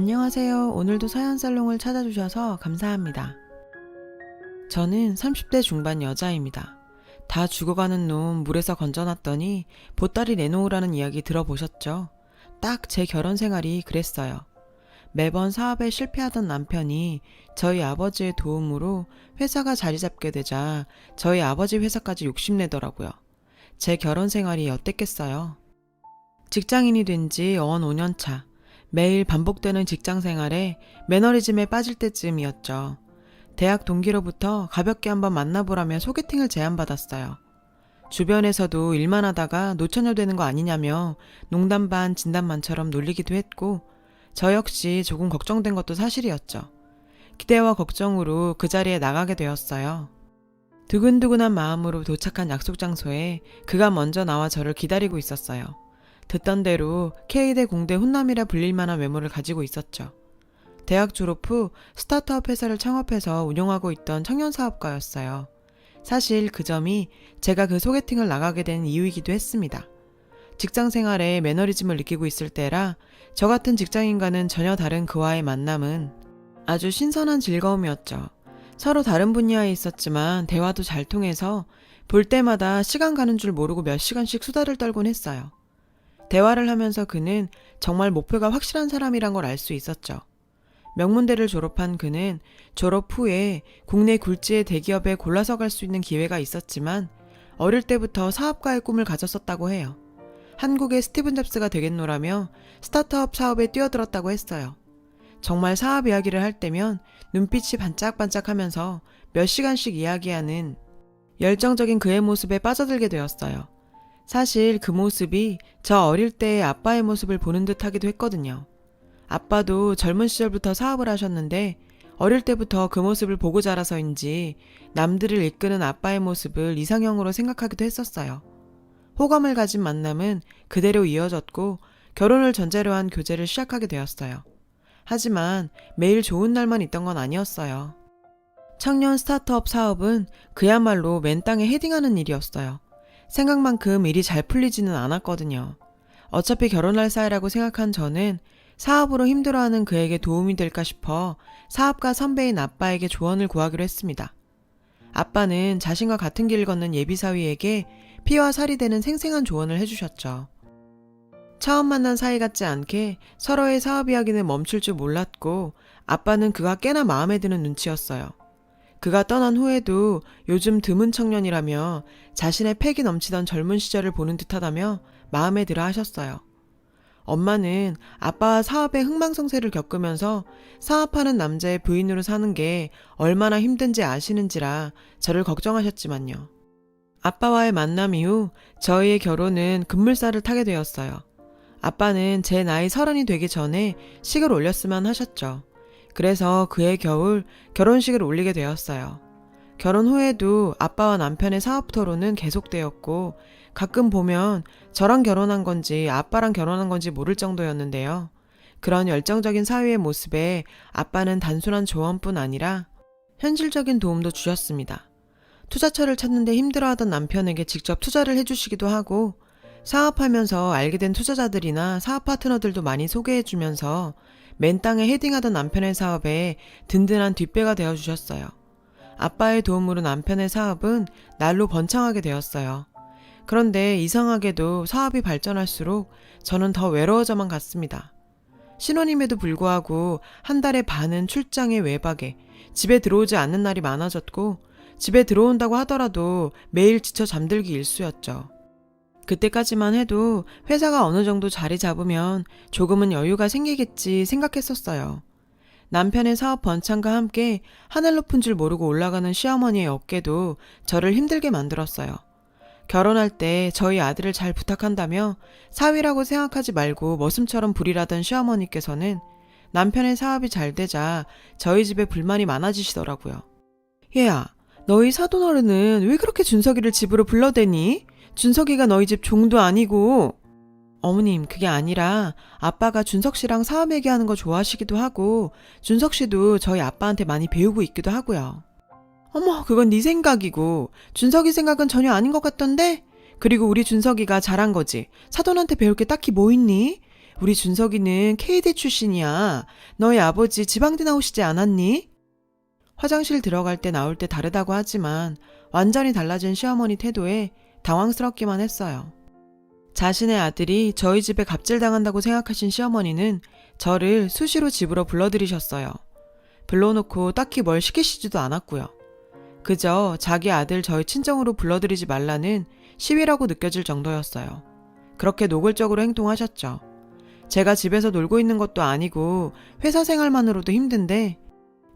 안녕하세요. 오늘도 사연살롱을 찾아주셔서 감사합니다. 저는 30대 중반 여자입니다. 다 죽어가는 놈 물에서 건져놨더니 보따리 내놓으라는 이야기 들어보셨죠? 딱 제 결혼 생활이 그랬어요. 매번 사업에 실패하던 남편이 저희 아버지의 도움으로 회사가 자리 잡게 되자 저희 아버지 회사까지 욕심내더라고요. 제 결혼 생활이 어땠겠어요? 직장인이 된 지 언 5년 차. 매일 반복되는 직장 생활에 매너리즘에 빠질 때쯤이었죠. 대학 동기로부터 가볍게 한번 만나보라며 소개팅을 제안받았어요. 주변에서도 일만 하다가 노처녀 되는 거 아니냐며 농담 반 진담 반처럼 놀리기도 했고 저 역시 조금 걱정된 것도 사실이었죠. 기대와 걱정으로 그 자리에 나가게 되었어요. 두근두근한 마음으로 도착한 약속 장소에 그가 먼저 나와 저를 기다리고 있었어요. 듣던 대로 K대 공대 훈남이라 불릴 만한 외모를 가지고 있었죠. 대학 졸업 후 스타트업 회사를 창업해서 운영하고 있던 청년사업가였어요. 사실 그 점이 제가 그 소개팅을 나가게 된 이유이기도 했습니다. 직장 생활에 매너리즘을 느끼고 있을 때라 저 같은 직장인과는 전혀 다른 그와의 만남은 아주 신선한 즐거움이었죠. 서로 다른 분야에 있었지만 대화도 잘 통해서 볼 때마다 시간 가는 줄 모르고 몇 시간씩 수다를 떨곤 했어요. 대화를 하면서 그는 정말 목표가 확실한 사람이란 걸 알 수 있었죠. 명문대를 졸업한 그는 졸업 후에 국내 굴지의 대기업에 골라서 갈 수 있는 기회가 있었지만 어릴 때부터 사업가의 꿈을 가졌었다고 해요. 한국의 스티븐 잡스가 되겠노라며 스타트업 사업에 뛰어들었다고 했어요. 정말 사업 이야기를 할 때면 눈빛이 반짝반짝하면서 몇 시간씩 이야기하는 열정적인 그의 모습에 빠져들게 되었어요. 사실 그 모습이 저 어릴 때의 아빠의 모습을 보는 듯 하기도 했거든요. 아빠도 젊은 시절부터 사업을 하셨는데 어릴 때부터 그 모습을 보고 자라서인지 남들을 이끄는 아빠의 모습을 이상형으로 생각하기도 했었어요. 호감을 가진 만남은 그대로 이어졌고 결혼을 전제로 한 교제를 시작하게 되었어요. 하지만 매일 좋은 날만 있던 건 아니었어요. 청년 스타트업 사업은 그야말로 맨 땅에 헤딩하는 일이었어요. 생각만큼 일이 잘 풀리지는 않았거든요. 어차피 결혼할 사이라고 생각한 저는 사업으로 힘들어하는 그에게 도움이 될까 싶어 사업가 선배인 아빠에게 조언을 구하기로 했습니다. 아빠는 자신과 같은 길을 걷는 예비사위에게 피와 살이 되는 생생한 조언을 해주셨죠. 처음 만난 사이 같지 않게 서로의 사업 이야기는 멈출 줄 몰랐고 아빠는 그가 꽤나 마음에 드는 눈치였어요. 그가 떠난 후에도 요즘 드문 청년이라며 자신의 패기 넘치던 젊은 시절을 보는 듯하다며 마음에 들어 하셨어요. 엄마는 아빠와 사업의 흥망성쇠를 겪으면서 사업하는 남자의 부인으로 사는 게 얼마나 힘든지 아시는지라 저를 걱정하셨지만요. 아빠와의 만남 이후 저희의 결혼은 급물살을 타게 되었어요. 아빠는 제 나이 30이 되기 전에 식을 올렸으면 하셨죠. 그래서 그해 겨울 결혼식을 올리게 되었어요. 결혼 후에도 아빠와 남편의 사업 토론은 계속되었고 가끔 보면 저랑 결혼한 건지 아빠랑 결혼한 건지 모를 정도였는데요. 그런 열정적인 사위의 모습에 아빠는 단순한 조언뿐 아니라 현실적인 도움도 주셨습니다. 투자처를 찾는데 힘들어하던 남편에게 직접 투자를 해주시기도 하고 사업하면서 알게 된 투자자들이나 사업 파트너들도 많이 소개해주면서 맨 땅에 헤딩하던 남편의 사업에 든든한 뒷배가 되어주셨어요. 아빠의 도움으로 남편의 사업은 날로 번창하게 되었어요. 그런데 이상하게도 사업이 발전할수록 저는 더 외로워져만 갔습니다. 신혼임에도 불구하고 한 달에 반은 출장에 외박에 집에 들어오지 않는 날이 많아졌고 집에 들어온다고 하더라도 매일 지쳐 잠들기 일쑤였죠. 그때까지만 해도 회사가 어느 정도 자리 잡으면 조금은 여유가 생기겠지 생각했었어요. 남편의 사업 번창과 함께 하늘 높은 줄 모르고 올라가는 시어머니의 어깨도 저를 힘들게 만들었어요. 결혼할 때 저희 아들을 잘 부탁한다며 사위라고 생각하지 말고 머슴처럼 부리라던 시어머니께서는 남편의 사업이 잘 되자 저희 집에 불만이 많아지시더라고요. 얘야, 너희 사돈어른은 왜 그렇게 준석이를 집으로 불러대니? 준석이가 너희 집 종도 아니고. 어머님, 그게 아니라 아빠가 준석 씨랑 사업 얘기하는 거 좋아하시기도 하고 준석 씨도 저희 아빠한테 많이 배우고 있기도 하고요. 어머, 그건 네 생각이고 준석이 생각은 전혀 아닌 것 같던데? 그리고 우리 준석이가 잘한 거지. 사돈한테 배울 게 딱히 뭐 있니? 우리 준석이는 K대 출신이야. 너희 아버지 지방대 나오시지 않았니? 화장실 들어갈 때 나올 때 다르다고 하지만 완전히 달라진 시어머니 태도에 당황스럽기만 했어요. 자신의 아들이 저희 집에 갑질당한다고 생각하신 시어머니는 저를 수시로 집으로 불러들이셨어요. 불러놓고 딱히 뭘 시키시지도 않았고요. 그저 자기 아들 저희 친정으로 불러들이지 말라는 시위라고 느껴질 정도였어요. 그렇게 노골적으로 행동하셨죠. 제가 집에서 놀고 있는 것도 아니고 회사 생활만으로도 힘든데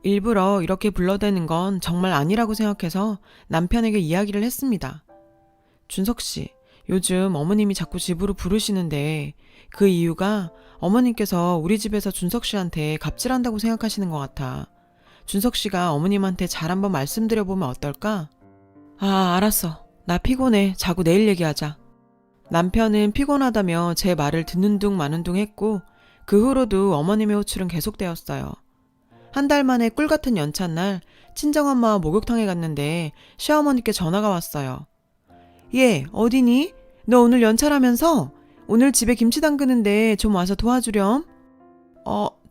일부러 이렇게 불러대는 건 정말 아니라고 생각해서 남편에게 이야기를 했습니다. 준석 씨, 요즘 어머님이 자꾸 집으로 부르시는데 그 이유가 어머님께서 우리 집에서 준석 씨한테 갑질한다고 생각하시는 것 같아. 준석 씨가 어머님한테 잘 한번 말씀드려보면 어떨까? 아, 알았어. 나 피곤해. 자고 내일 얘기하자. 남편은 피곤하다며 제 말을 듣는 둥 마는 둥 했고 그 후로도 어머님의 호출은 계속되었어요. 한 달 만에 꿀같은 연차날 친정엄마와 목욕탕에 갔는데 시어머니께 전화가 왔어요. 얘 어디니? 너 오늘 연차라면서? 오늘 집에 김치 담그는데 좀 와서 도와주렴.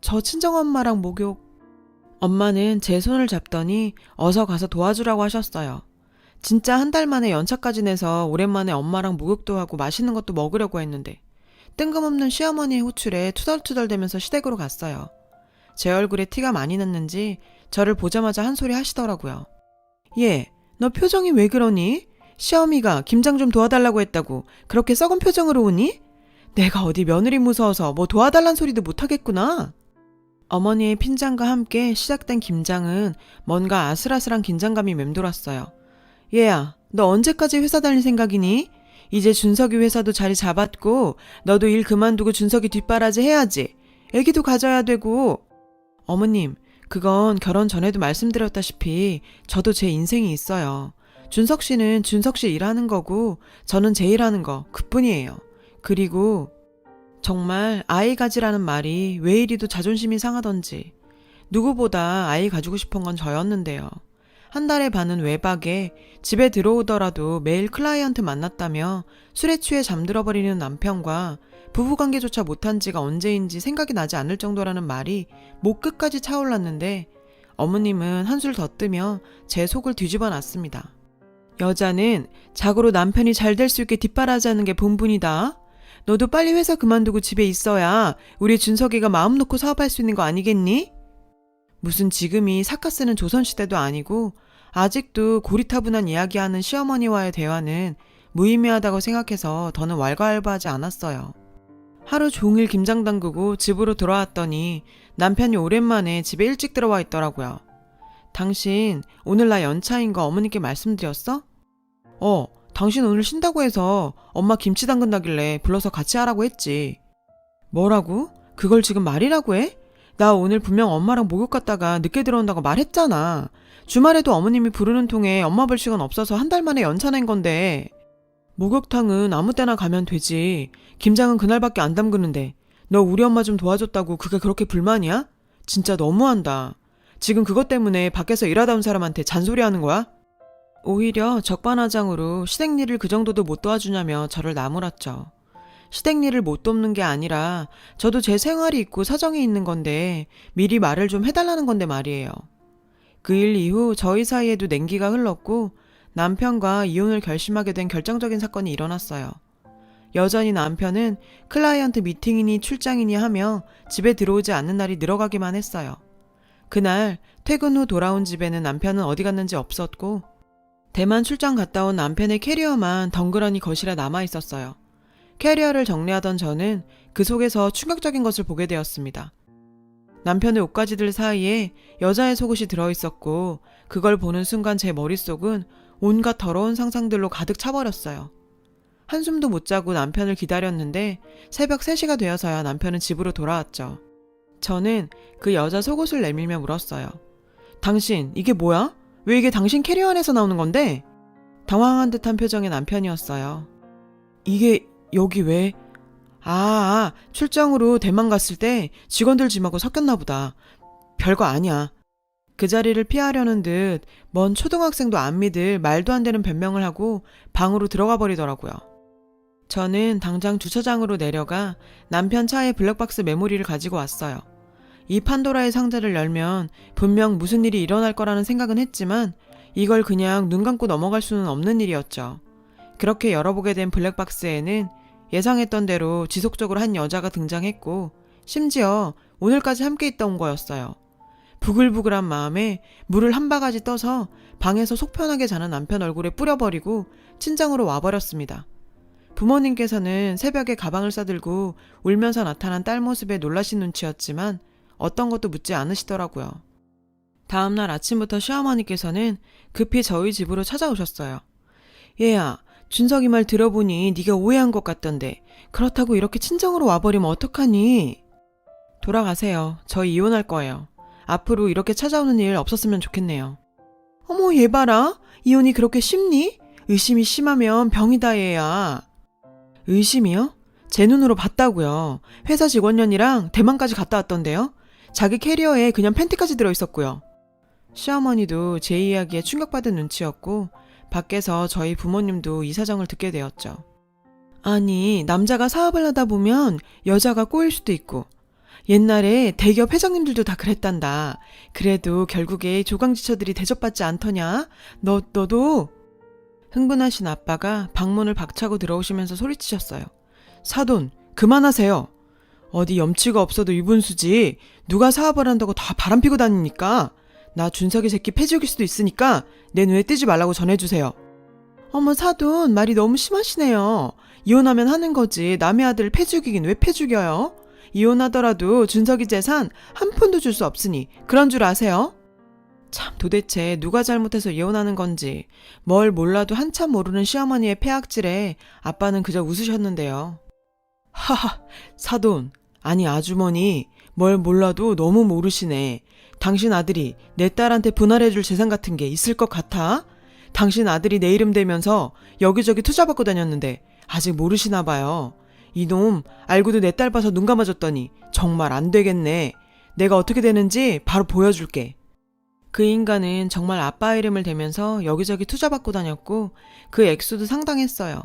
저 친정엄마랑 목욕. 엄마는 제 손을 잡더니 어서 가서 도와주라고 하셨어요. 진짜 한 달 만에 연차까지 내서 오랜만에 엄마랑 목욕도 하고 맛있는 것도 먹으려고 했는데 뜬금없는 시어머니의 호출에 투덜투덜대면서 시댁으로 갔어요. 제 얼굴에 티가 많이 났는지 저를 보자마자 한 소리 하시더라고요. 얘, 너 표정이 왜 그러니? 시어미가 김장 좀 도와달라고 했다고 그렇게 썩은 표정으로 오니? 내가 어디 며느리 무서워서 뭐 도와달란 소리도 못하겠구나. 어머니의 핀잔과 함께 시작된 김장은 뭔가 아슬아슬한 긴장감이 맴돌았어요. 얘야, 너 언제까지 회사 다닐 생각이니? 이제 준석이 회사도 자리 잡았고 너도 일 그만두고 준석이 뒷바라지 해야지. 애기도 가져야 되고. 어머님, 그건 결혼 전에도 말씀드렸다시피 저도 제 인생이 있어요. 준석 씨는 준석 씨 일하는 거고 저는 제 일하는 거 그뿐이에요. 그리고 정말 아이 가지라는 말이 왜 이리도 자존심이 상하던지. 누구보다 아이 가지고 싶은 건 저였는데요. 한 달의 반은 외박에 집에 들어오더라도 매일 클라이언트 만났다며 술에 취해 잠들어버리는 남편과 부부관계조차 못한 지가 언제인지 생각이 나지 않을 정도라는 말이 목 끝까지 차올랐는데 어머님은 한술 더 뜨며 제 속을 뒤집어 놨습니다. 여자는 자고로 남편이 잘 될 수 있게 뒷바라지하는 게 본분이다. 너도 빨리 회사 그만두고 집에 있어야 우리 준석이가 마음 놓고 사업할 수 있는 거 아니겠니? 무슨 지금이 사카 쓰는 조선시대도 아니고 아직도 고리타분한 이야기하는 시어머니와의 대화는 무의미하다고 생각해서 더는 왈가왈부하지 않았어요. 하루 종일 김장 담그고 집으로 돌아왔더니 남편이 오랜만에 집에 일찍 들어와 있더라고요. 당신 오늘 나 연차인 거 어머니께 말씀드렸어? 당신 오늘 쉰다고 해서 엄마 김치 담근다길래 불러서 같이 하라고 했지. 뭐라고? 그걸 지금 말이라고 해? 나 오늘 분명 엄마랑 목욕 갔다가 늦게 들어온다고 말했잖아. 주말에도 어머님이 부르는 통에 엄마 볼 시간 없어서 한 달 만에 연차 낸 건데. 목욕탕은 아무 때나 가면 되지. 김장은 그날밖에 안 담그는데. 너 우리 엄마 좀 도와줬다고 그게 그렇게 불만이야? 진짜 너무한다. 지금 그것 때문에 밖에서 일하다 온 사람한테 잔소리하는 거야? 오히려 적반하장으로 시댁 일을 그 정도도 못 도와주냐며 저를 나무랐죠. 시댁 일을 못 돕는 게 아니라 저도 제 생활이 있고 사정이 있는 건데 미리 말을 좀 해달라는 건데 말이에요. 그 일 이후 저희 사이에도 냉기가 흘렀고 남편과 이혼을 결심하게 된 결정적인 사건이 일어났어요. 여전히 남편은 클라이언트 미팅이니 출장이니 하며 집에 들어오지 않는 날이 늘어가기만 했어요. 그날 퇴근 후 돌아온 집에는 남편은 어디 갔는지 없었고 대만 출장 갔다 온 남편의 캐리어만 덩그러니 거실에 남아 있었어요. 캐리어를 정리하던 저는 그 속에서 충격적인 것을 보게 되었습니다. 남편의 옷가지들 사이에 여자의 속옷이 들어있었고 그걸 보는 순간 제 머릿속은 온갖 더러운 상상들로 가득 차버렸어요. 한숨도 못 자고 남편을 기다렸는데 새벽 3시가 되어서야 남편은 집으로 돌아왔죠. 저는 그 여자 속옷을 내밀며 물었어요. 당신, 이게 뭐야? 왜 이게 당신 캐리어 안에서 나오는 건데? 당황한 듯한 표정의 남편이었어요. 이게 여기 왜? 출장으로 대만 갔을 때 직원들 짐하고 섞였나 보다. 별거 아니야. 그 자리를 피하려는 듯 먼 초등학생도 안 믿을 말도 안 되는 변명을 하고 방으로 들어가 버리더라고요. 저는 당장 주차장으로 내려가 남편 차에 블랙박스 메모리를 가지고 왔어요. 이 판도라의 상자를 열면 분명 무슨 일이 일어날 거라는 생각은 했지만 이걸 그냥 눈 감고 넘어갈 수는 없는 일이었죠. 그렇게 열어보게 된 블랙박스에는 예상했던 대로 지속적으로 한 여자가 등장했고 심지어 오늘까지 함께 있다 온 거였어요. 부글부글한 마음에 물을 한 바가지 떠서 방에서 속 편하게 자는 남편 얼굴에 뿌려버리고 친정으로 와버렸습니다. 부모님께서는 새벽에 가방을 싸들고 울면서 나타난 딸 모습에 놀라신 눈치였지만 어떤 것도 묻지 않으시더라고요. 다음날 아침부터 시어머니께서는 급히 저희 집으로 찾아오셨어요. 얘야, 준석이 말 들어보니 네가 오해한 것 같던데 그렇다고 이렇게 친정으로 와버리면 어떡하니? 돌아가세요. 저 이혼할 거예요. 앞으로 이렇게 찾아오는 일 없었으면 좋겠네요. 어머, 얘 봐라. 이혼이 그렇게 쉽니? 의심이 심하면 병이다 얘야. 의심이요? 제 눈으로 봤다고요. 회사 직원년이랑 대만까지 갔다 왔던데요. 자기 캐리어에 그냥 팬티까지 들어있었고요. 시어머니도 제 이야기에 충격받은 눈치였고 밖에서 저희 부모님도 이 사정을 듣게 되었죠. 아니, 남자가 사업을 하다 보면 여자가 꼬일 수도 있고 옛날에 대기업 회장님들도 다 그랬단다. 그래도 결국에 조강지처들이 대접받지 않더냐? 너도? 흥분하신 아빠가 방문을 박차고 들어오시면서 소리치셨어요. 사돈, 그만하세요. 어디 염치가 없어도 유분수지. 누가 사업을 한다고 다 바람피고 다니니까. 나 준석이 새끼 폐지옥일 수도 있으니까 내 눈에 띄지 말라고 전해주세요. 어머, 사돈, 말이 너무 심하시네요. 이혼하면 하는 거지 남의 아들을 폐죽이긴 왜 폐죽여요? 이혼하더라도 준석이 재산 한 푼도 줄 수 없으니 그런 줄 아세요? 참, 도대체 누가 잘못해서 이혼하는 건지 뭘 몰라도 한참 모르는 시어머니의 폐악질에 아빠는 그저 웃으셨는데요. 하하, 사돈, 아니 아주머니, 뭘 몰라도 너무 모르시네. 당신 아들이 내 딸한테 분할해줄 재산 같은 게 있을 것 같아? 당신 아들이 내 이름 대면서 여기저기 투자 받고 다녔는데 아직 모르시나 봐요. 이놈 알고도 내 딸 봐서 눈 감아줬더니 정말 안 되겠네. 내가 어떻게 되는지 바로 보여줄게. 그 인간은 정말 아빠 이름을 대면서 여기저기 투자 받고 다녔고 그 액수도 상당했어요.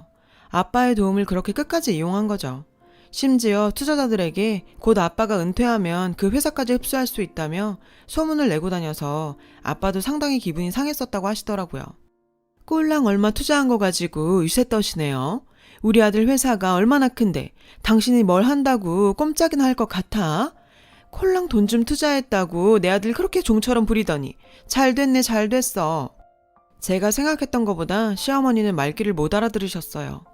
아빠의 도움을 그렇게 끝까지 이용한 거죠. 심지어 투자자들에게 곧 아빠가 은퇴하면 그 회사까지 흡수할 수 있다며 소문을 내고 다녀서 아빠도 상당히 기분이 상했었다고 하시더라고요. 꼴랑 얼마 투자한 거 가지고 유세 떠시네요. 우리 아들 회사가 얼마나 큰데 당신이 뭘 한다고 꼼짝이나 할 것 같아? 콜랑 돈 좀 투자했다고 내 아들 그렇게 종처럼 부리더니 잘 됐네, 잘 됐어. 제가 생각했던 것보다 시어머니는 말귀를 못 알아들으셨어요.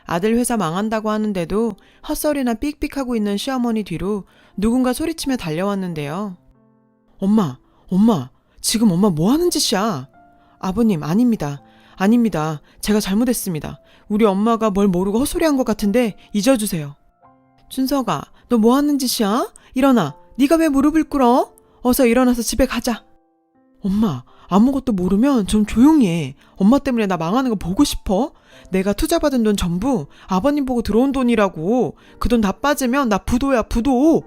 아들 회사 망한다고 하는데도 헛소리나 삑삑하고 있는 시어머니 뒤로 누군가 소리치며 달려왔는데요. 엄마, 지금 엄마 뭐 하는 짓이야? 아버님, 아닙니다. 제가 잘못했습니다. 우리 엄마가 뭘 모르고 헛소리한 것 같은데 잊어주세요. 준석아, 너 뭐 하는 짓이야? 일어나. 네가 왜 무릎을 꿇어? 어서 일어나서 집에 가자. 엄마, 아무것도 모르면 좀 조용히 해. 엄마 때문에 나 망하는 거 보고 싶어? 내가 투자받은 돈 전부 아버님 보고 들어온 돈이라고. 그 돈 다 빠지면 나 부도야, 부도.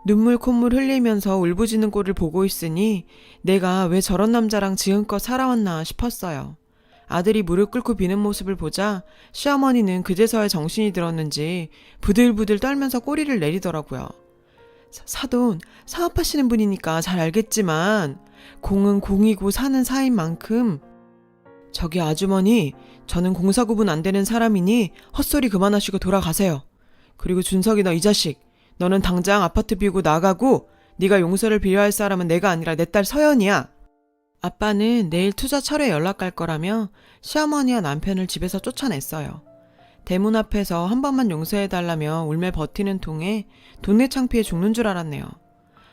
눈물 콧물 흘리면서 울부짖는 꼴을 보고 있으니 내가 왜 저런 남자랑 지금껏 살아왔나 싶었어요. 아들이 무릎 꿇고 비는 모습을 보자 시어머니는 그제서야 정신이 들었는지 부들부들 떨면서 꼬리를 내리더라고요. 사돈, 사업하시는 분이니까 잘 알겠지만 공은 공이고 사는 사인 만큼. 저기 아주머니, 저는 공사 구분 안 되는 사람이니 헛소리 그만하시고 돌아가세요. 그리고 준석이, 너 이 자식, 너는 당장 아파트 비우고 나가고 네가 용서를 빌어야 할 사람은 내가 아니라 내 딸 서연이야. 아빠는 내일 투자 철회 연락 갈 거라며 시어머니와 남편을 집에서 쫓아냈어요. 대문 앞에서 한 번만 용서해달라며 울며 버티는 통에 돈내 창피해 죽는 줄 알았네요.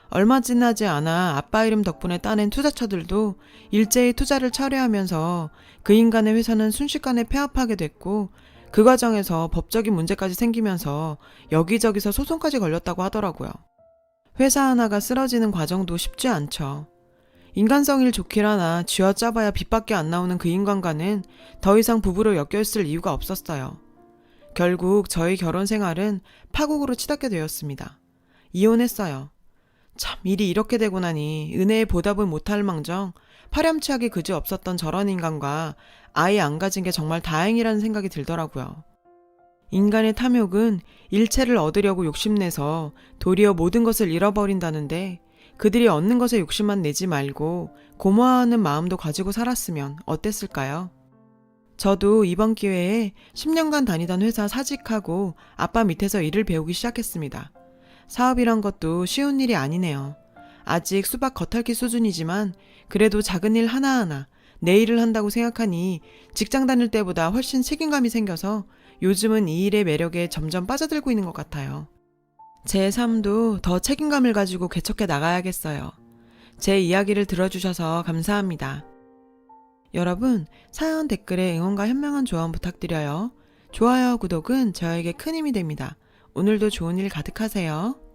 얼마 지나지 않아 아빠 이름 덕분에 따낸 투자처들도 일제히 투자를 철회하면서 그 인간의 회사는 순식간에 폐업하게 됐고 그 과정에서 법적인 문제까지 생기면서 여기저기서 소송까지 걸렸다고 하더라고요. 회사 하나가 쓰러지는 과정도 쉽지 않죠. 인간성일 좋기라나 쥐어짜봐야 빚밖에 안 나오는 그 인간과는 더 이상 부부로 엮여있을 이유가 없었어요. 결국 저희 결혼 생활은 파국으로 치닫게 되었습니다. 이혼했어요. 참, 일이 이렇게 되고 나니 은혜에 보답을 못할 망정 파렴치하게 그지 없었던 저런 인간과 아예 안 가진 게 정말 다행이라는 생각이 들더라고요. 인간의 탐욕은 일체를 얻으려고 욕심내서 도리어 모든 것을 잃어버린다는데 그들이 얻는 것에 욕심만 내지 말고 고마워하는 마음도 가지고 살았으면 어땠을까요? 저도 이번 기회에 10년간 다니던 회사 사직하고 아빠 밑에서 일을 배우기 시작했습니다. 사업이란 것도 쉬운 일이 아니네요. 아직 수박 겉핥기 수준이지만 그래도 작은 일 하나하나 내 일을 한다고 생각하니 직장 다닐 때보다 훨씬 책임감이 생겨서 요즘은 이 일의 매력에 점점 빠져들고 있는 것 같아요. 제 삶도 더 책임감을 가지고 개척해 나가야겠어요. 제 이야기를 들어주셔서 감사합니다. 여러분, 사연 댓글에 응원과 현명한 조언 부탁드려요. 좋아요, 구독은 저에게 큰 힘이 됩니다. 오늘도 좋은 일 가득하세요.